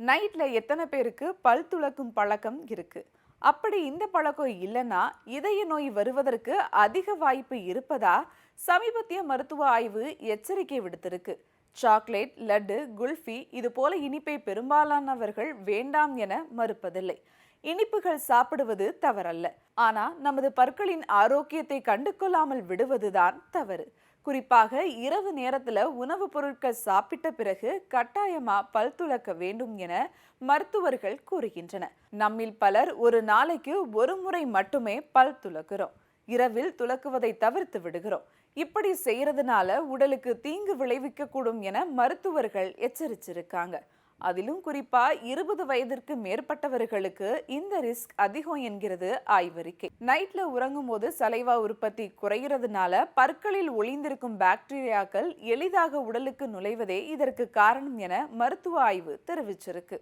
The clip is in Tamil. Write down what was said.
நைட்ல எத்தனை பேருக்கு பல் துலக்கும் பழக்கம் இருக்கு? அப்படி இந்த பழக்கம் இல்லைன்னா இதய நோய் வருவதற்கு அதிக வாய்ப்பு இருப்பதா சமீபத்திய மருத்துவ ஆய்வு எச்சரிக்கை விடுத்திருக்கு. சாக்லேட், லட்டு, குல்ஃபி இது போல இனிப்பை பெரும்பாலானவர்கள் வேண்டாம் என மறுப்பதில்லை. இனிப்புகள் சாப்பிடுவது தவறல்ல, ஆனா நமது பற்களின் ஆரோக்கியத்தை கண்டு கொள்ளாமல் விடுவதுதான் தவறு. குறிப்பாக இரவு நேரத்துல உணவுப் பொருட்கள் சாப்பிட்ட பிறகு கட்டாயமா பல் துலக்க வேண்டும் என மருத்துவர்கள் கூறுகின்றனர். நம்மில் பலர் ஒரு நாளைக்கு ஒரு முறை மட்டுமே பல் துலக்குறோம். இரவில் துலக்குவதை தவிர்த்து விடுகிறோம். இப்படி செய்யறதுனால உடலுக்கு தீங்கு விளைவிக்க கூடும் என மருத்துவர்கள் எச்சரிச்சிருக்காங்க. அதிலும் குறிப்பா 20 வயதிற்கு மேற்பட்டவர்களுக்கு இந்த ரிஸ்க் அதிகம் என்கிறது ஆய்வறிக்கை. நைட்ல உறங்கும் போது சலைவா உற்பத்தி குறைகிறதுனால பற்களில் ஒளிந்திருக்கும் பாக்டீரியாக்கள் எளிதாக உடலுக்கு நுழைவதே இதற்கு காரணம் என மருத்துவ ஆய்வு தெரிவிச்சிருக்கு.